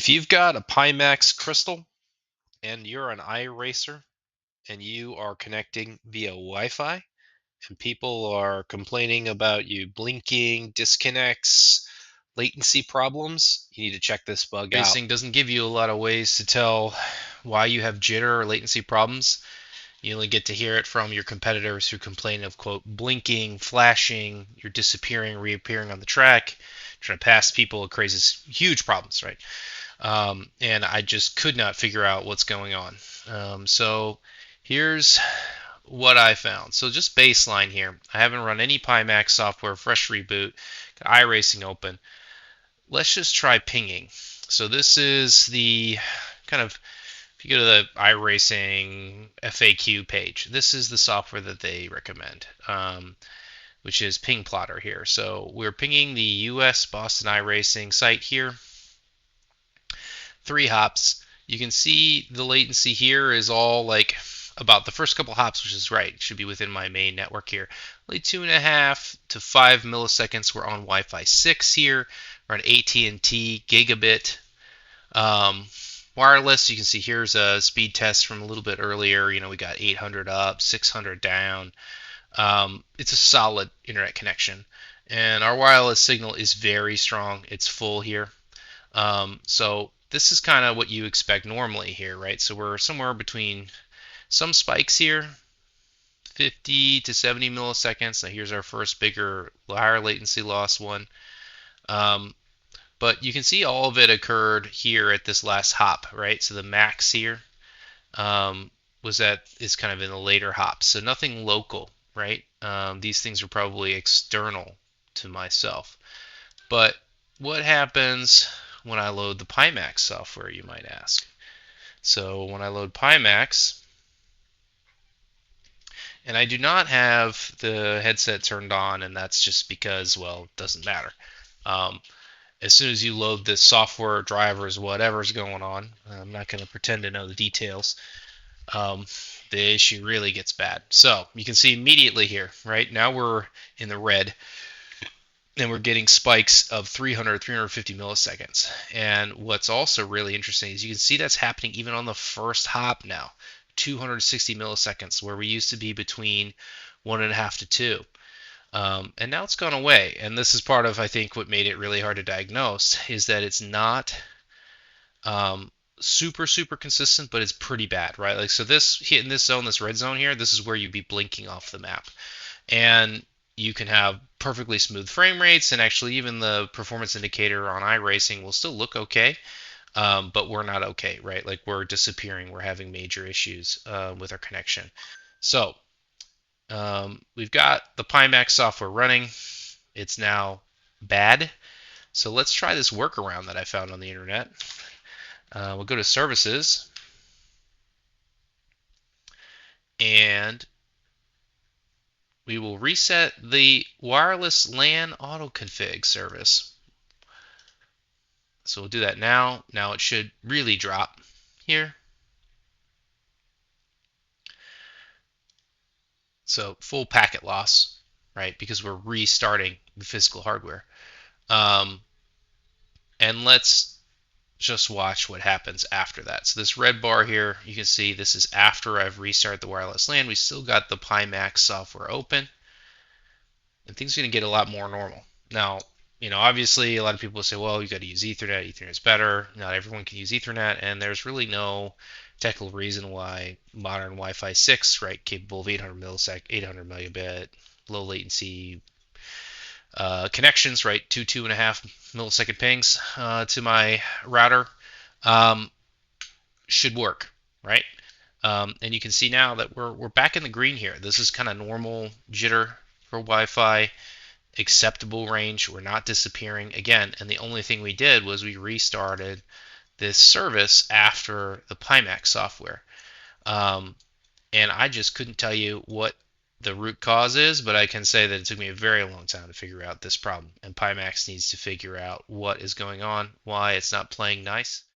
If you've got a Pimax Crystal and you're an iRacer and you are connecting via Wi-Fi and people are complaining about you blinking, disconnects, latency problems, you need to check this bug out. Racing doesn't give you a lot of ways to tell why you have jitter or latency problems. You only get to hear it from your competitors who complain of, quote, blinking, flashing, you're disappearing, reappearing on the track, trying to pass people. It causes huge problems, right? And I just could not figure out what's going on. So here's what I found. So just baseline here. I haven't run any Pimax software, fresh reboot, got iRacing open. Let's just try pinging. So this is the kind of, if you go to the iRacing FAQ page, this is the software that they recommend, which is Ping Plotter here. So we're pinging the US Boston iRacing site here. 3 hops. You can see the latency here is all like about the first couple hops, which is right. It should be within my main network here. Only 2.5 to 5 milliseconds. We're on Wi-Fi 6 here. We're on AT&T Gigabit wireless. You can see here's a speed test from a little bit earlier. You know, we got 800 up, 600 down. It's a solid internet connection, and our wireless signal is very strong. It's full here. So this is kind of what you expect normally here, right? So we're somewhere between some spikes here, 50 to 70 milliseconds. Now here's our first bigger, higher latency loss one. But you can see all of it occurred here at this last hop, right? So the max here is kind of in the later hops. So nothing local, right? These things are probably external to myself. But what happens when I load the Pimax software, you might ask? So when I load Pimax, and I do not have the headset turned on, and that's just because, well, it doesn't matter. As soon as you load this software, drivers, whatever's going on, I'm not going to pretend to know the details. The issue really gets bad. So you can see immediately here, right? Now we're in the red, and we're getting spikes of 300, 350 milliseconds. And what's also really interesting is you can see that's happening even on the first hop now, 260 milliseconds, where we used to be between 1.5 to 2. And now it's gone away. And this is part of, I think, what made it really hard to diagnose is that it's not super consistent, but it's pretty bad, right? Like, so this in this zone, this red zone here, this is where you'd be blinking off the map. And you can have perfectly smooth frame rates, and actually even the performance indicator on iRacing will still look okay, but we're not okay, right? Like, we're disappearing, we're having major issues with our connection. So we've got the Pimax software running. It's now bad. So let's try this workaround that I found on the internet. We'll go to services, and we will reset the wireless LAN AutoConfig service. So we'll do that now. Now it should really drop here. So full packet loss, right? Because we're restarting the physical hardware. And let's just watch what happens after that. So this red bar here, you can see this is after I've restarted the wireless LAN. We still got the Pimax software open, and things are going to get a lot more normal. Now, you know, obviously a lot of people say, well, you got to use Ethernet. Ethernet is better. Not everyone can use Ethernet, and there's really no technical reason why modern Wi-Fi 6, right, capable of 800 megabit, low latency connections, right, 2.5 millisecond pings to my router, should work, right? And you can see now that we're back in the green here. This is kind of normal jitter for Wi-Fi, acceptable range. We're not disappearing again, and the only thing we did was we restarted this service after the Pimax software. And I just couldn't tell you what the root cause is, but I can say that it took me a very long time to figure out this problem, and Pimax needs to figure out what is going on, why it's not playing nice.